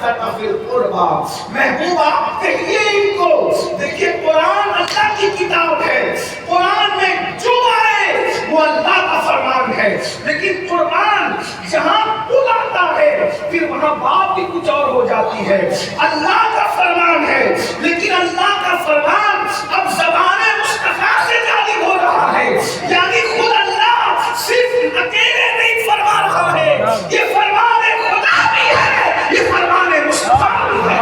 المودۃ فی القربى. محبوبہ کہیے ان کو، دیکھیے قرآن اللہ کی کتاب ہے، قرآن میں جو آئے وہ اللہ کا فرمان ہے، لیکن قرآن جہاں کل آتا ہے پھر وہاں بات بھی کچھ اور ہو جاتی ہے. اللہ کا فرمان ہے لیکن اللہ کا فرمان اب زبان مصطفیٰ سے جاری ہو رہا ہے، یعنی خود اللہ صرف اکیلے نہیں فرما رہا ہے، یہ فرمان خدا بھی ہے، یہ فرمان مصطفیٰ بھی ہے.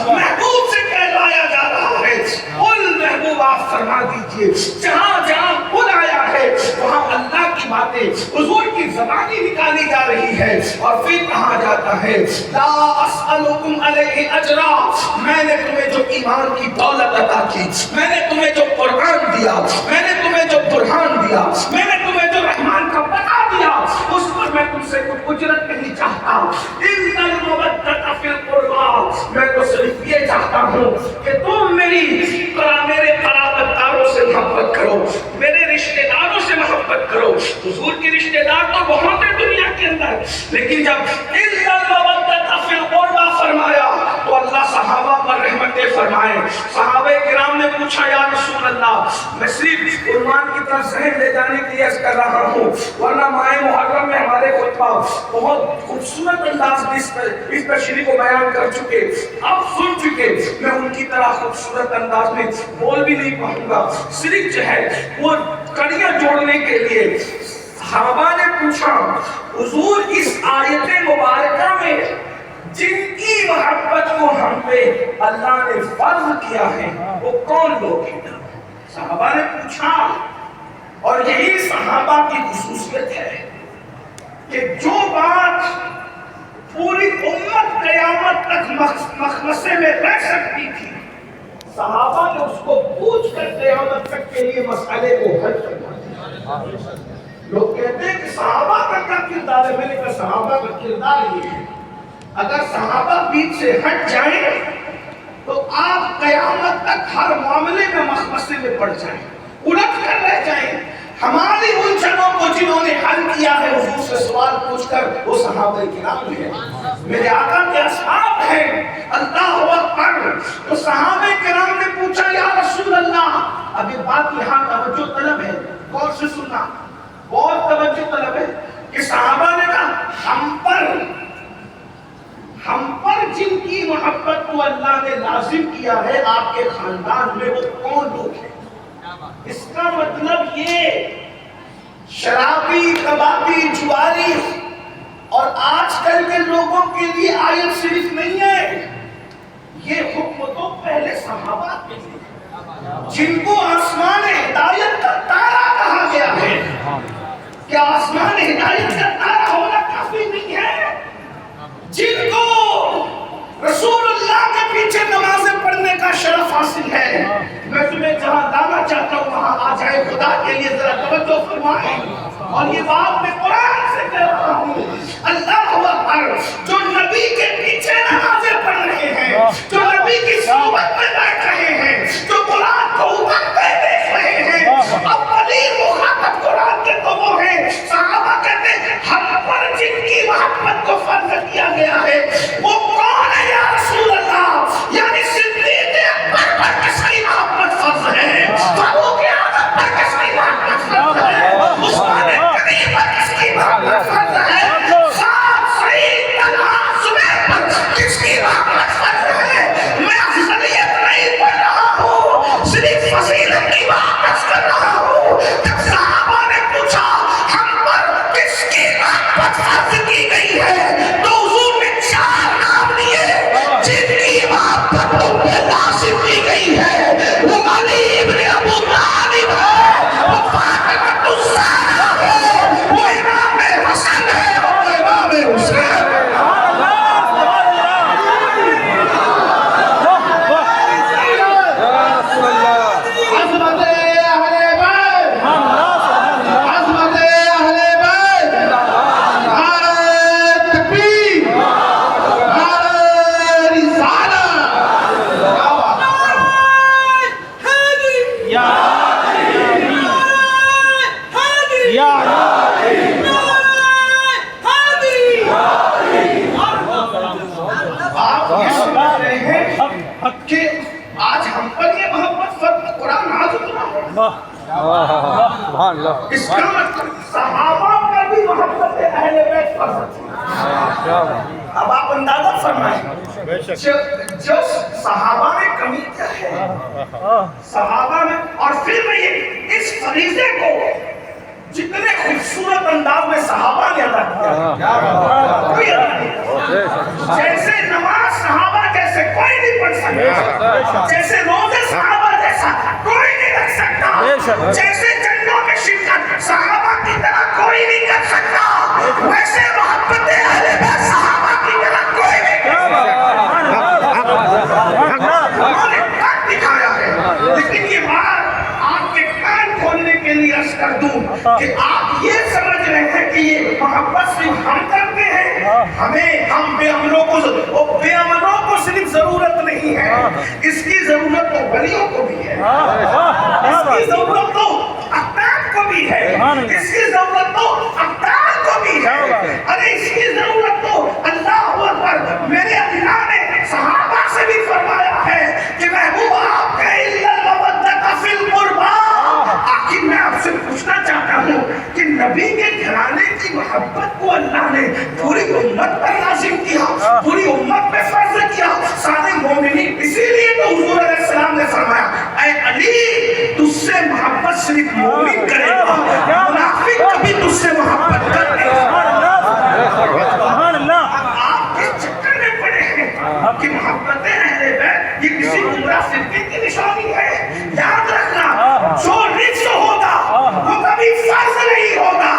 محبوب سے کہلایا جا رہا ہے، قل محبوب آپ فرما دیجئے جہاں جہاں قل آیا ہے وہاں اللہ کی باتیں حضور کی زبانی نکالی جا رہی ہے. اور پھر کہا جاتا ہے لا اسألکم علیہ اجرا، میں نے تمہیں جو ایمان کی دولت عطا کی، میں نے تمہیں جو قرآن دیا، میں نے تمہیں جو برہان دیا، میں نے تمہیں جو رحمان کا پتہ دیا، اس پر میں تم سے کوئی اجرت نہیں چاہتا. ان المودۃ فی القربى، میں تو صرف یہ چاہتا ہوں کہ تم میرے قرابت داروں سے محبت کرو، میرے رشتہ داروں سے محبت کرو. حضور کے رشتہ دار تو بہت ہے دنیا کے اندر، لیکن جب ان المودۃ فی القربى فرمایا تو اللہ صحابہ پر رحمتیں فرمائے. صحابہ کرام نے پوچھا یا رسول اللہ، میں صرف قربان کی طرف ذہن لے جانے کے لیے عرض کر رہا ہوں، ورنہ ماہ محرم میں ہمارے خطبہ بہت خوبصورت انداز میں اس تشریح کو بیان کر چکے، اب سن چکے. میں ان کی طرح خوبصورت انداز میں بول بھی نہیں پاؤں گا، صرف جو ہے وہ کڑیاں جوڑنے کے لیے صحابہ نے پوچھا حضور اس آیت مبارکہ میں جن کی محبت کو ہم پہ اللہ نے فرض کیا ہے وہ کون لوگ ہیں؟ صحابہ نے پوچھا، اور یہی صحابہ کی خصوصیت ہے کہ جو بات پوری امت قیامت تک مخمصے میں رہ سکتی تھی، صحابہ نے اس کو پوچھ کر قیامت تک کے لیے مسئلے کو حل کر دیا. لوگ کہتے ہیں کہ صحابہ کا کیا کردار ہے؟ میں نے کہا صحابہ کا کردار یہ ہے، اگر صحابہ بیچ سے ہٹ جائیں تو آپ قیامت تک ہر معاملے میں مخمصے میں پڑ جائیں، الٹ کر رہ جائیں. ہماری الجھنوں کو جنہوں نے حل کیا ہے حضور سے سوال پوچھ کر وہ صحابہ کرام ہیں، میرے آقا کے اصحاب ہیں. اللہ اکبر. تو صحابہ کرام نے پوچھا یا رسول اللہ، اب یہ بات یہاں توجہ طلب ہے، غور سے سننا، بہت توجہ طلب ہے کہ صحابہ نے کہا ہم پر جن کی محبت کو اللہ نے لازم کیا ہے آپ کے خاندان میں وہ کون لوگ ہیں؟ اس کا مطلب یہ شرابی، کبابی، جواری اور آج کل کے لوگوں کے لیے آیت صرف نہیں ہے، یہ حکم تو پہلے صحابہ کے لیے جن کو آسمان ہدایت کا تارا کہا گیا ہے. کیا آسمان ہدایت کا تارا ہونا کافی نہیں ہے؟ جن کو رسول اللہ کے پیچھے نمازیں پڑھنے کا شرف حاصل ہے. میں تمہیں جہاں لانا چاہتا ہوں وہاں آ جائے، خدا کے لیے ذرا توجہ فرمائیں. اور یہ بات میں قرآن سے کہہ رہا ہوں، اللہ اکبر. جو نبی کے پیچھے نمازیں پڑھ رہے ہیں، جو نبی کی صحبت میں بیٹھ رہے ہیں، جو قرآن کو اٹھتے دیکھ رہے ہیں، اولین مخاطب قرآن کے تو وہ ہیں. صحابہ کہتے ہیں ہم پر جن کی محبت کو فرض کیا گیا ہے وہ کون ہے یا رسول اللہ؟ یعنی صدیق اکبر پر کس کی محبت فرض ہے، فاروق اعظم پر کس کی محبت فرض ہے، عثمان غنی پر کس کی محبت فرض ہے، صاحب سعید طلحہ اس کا مطلب صحابہ پر بھی محبت اہل بیت فرض تھی۔ اب آپ اندازہ فرمائیں جو صحابہ میں کمی کیا ہے، صحابہ میں، اور پھر میں یہ اس فریضے کو جتنے خوبصورت انداز میں صحابہ نے ادا کیا، کوئی ادا نہیں۔ جیسے نماز صحابہ جیسے کوئی نہیں پڑھ سکتا، جیسے روزے صحابہ جیسا کوئی نہیں رکھ سکتا، جیسے جنگوں میں شرکت صحابہ کی طرح کوئی نہیں کر سکتا، ویسے محبت اہل بیت صحابہ کی طرح کوئی نہیں کر سکتا۔ انہوں نے کر دکھایا ہے، لیکن یہ بات آپ کے کان کھولنے کے لیے عرض کر دوں کہ آپ یہ سمجھ رہے ہیں کہ یہ محبت صرف ہم کرتے ہیں، ہم بے عملوں کو صرف ضرورت نہیں ہے، اس کی ضرورت تو ولیوں کو بھی ہے، اس کی ضرورت تو اقدام کو بھی ہے، اس کی ضرورت تو ابدال کو بھی ہے، ارے اس کی ضرورت تو اللہ اکبر، میرے اللہ نے صحابہ سے بھی فرمایا ہے کہ محبوب آپ کے المودۃ فی القربى۔ آخر میں آپ سے پوچھنا چاہتا ہوں کہ نبی کے گھرانے کی محبت کو اللہ نے پوری امت پر لازم کیا، پوری امت پہ فرض کیا، سارے مومنین، اسی لیے تو حضور علیہ السلام نے فرمایا اے علی تجھ سے محبت صرف مومن کرے گا، منافق کبھی تجھ سے محبت کر دے گا۔ آپ کس چکر میں پڑے ہیں کہ محبت اہل بیت یہ کسی گمراہ فرقے کی نشانی ہے؟ یاد رکھنا جو رزق ہوگا وہ کبھی فرض نہیں ہوگا،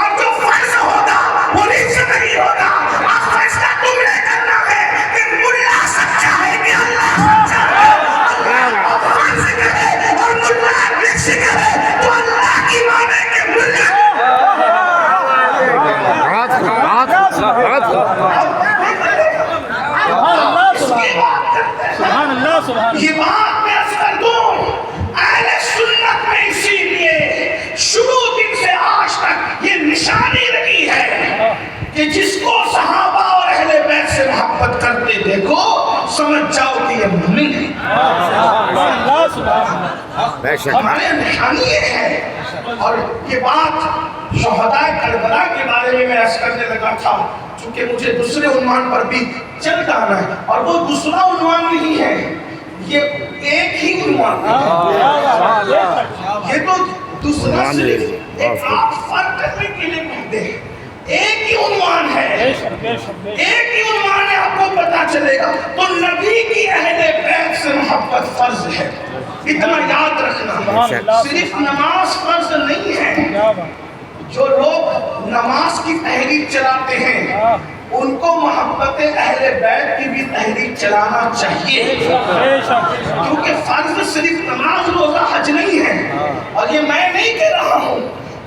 اور جو فرض ہوگا وہ رزق نہیں ہوگا۔ اب فیصلہ تم نے کرنا ہے کہ ملا سچا ہے کہ اللہ سچا ہے، اللہ فرض کرے اور ملا رزق کرے تو اللہ کی مانے کہ ملا یہ بات میں عرض کر دوں اہل سنت میں اسی لیے شروع دن سے آج تک یہ نشانی رہی ہے کہ جس کو صحابہ اور اہل بیت سے محبت کرتے دیکھو سمجھ جاؤ کہ یہ مومن ہے۔ ہمارے نشانی یہ ہے، اور یہ بات شہداء کربلا کے بارے میں عرض کرنے لگا تھا، چونکہ مجھے دوسرے عنوان پر بھی چل جانا ہے، اور وہ دوسرا عنوان نہیں ہے، یہ ایک ہی عنوان ہے۔ یہ تو دوسرا صرف ایک آپ فرق کرنے کے لیے کہتے ہیں، ایک ہی عنوان ہے، ایک ہی عنوان ہے، آپ کو پتا چلے گا۔ تو نبی کی اہل بیت سے محبت فرض ہے، اتنا یاد رکھنا۔ صرف نماز فرض نہیں ہے، جو لوگ نماز کی تحریک چلاتے ہیں ان کو محبت اہل بیت کی بھی تحریک چلانا چاہیے، کیونکہ فرض صرف نماز روزہ حج نہیں ہے۔ اور یہ میں نہیں کہہ رہا ہوں،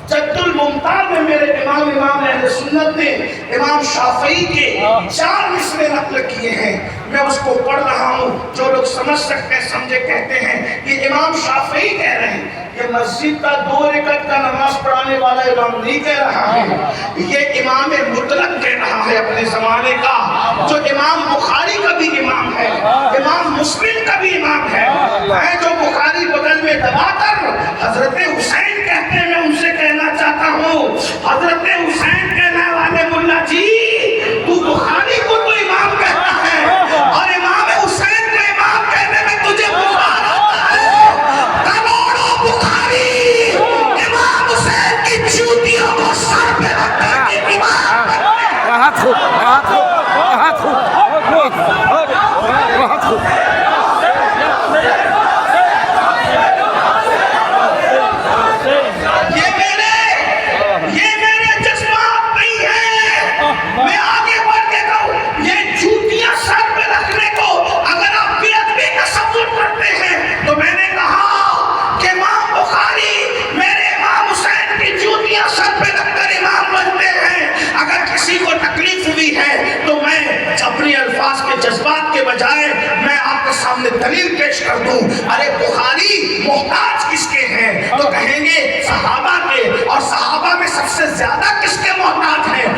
جد الممتاز میں میرے امام اہل سنت نے امام شافعی کے 4 مصرے نقل کیے ہیں، میں اس کو پڑھ رہا ہوں، جو لوگ سمجھ سکتے ہیں سمجھے کہتے ہیں کہ امام شافعی کہہ رہے ہیں، یہ مسجد کا 2 رکعت کا نماز پڑھانے والا امام نہیں کہہ رہا ہے، یہ امام مطلق کہہ رہا ہے اپنے زمانے کا، جو امام بخاری کا بھی امام ہے، امام مسلم کا بھی امام ہے، جو بخاری بغل میں دبا کر حضرت حسین کہتے ہیں، میں ان سے کہنا چاہتا ہوں حضرت حسین کہنے والے ملا جی تو بخاری کو تو امام کہتا ہے اور امام حسین کو امام کہنے میں تجھے بخار آتا ہے، کروڑوں بخاری امام حسین کی جوتیوں کو سر پہ رکھ کر کے امام جذبات کے بجائے میں آپ کے سامنے دلیل پیش کر دوں، ارے بخاری محتاج کس کے ہیں؟ تو کہیں گے صحابہ کے، اور صحابہ میں سب سے زیادہ کس کے محتاج ہیں؟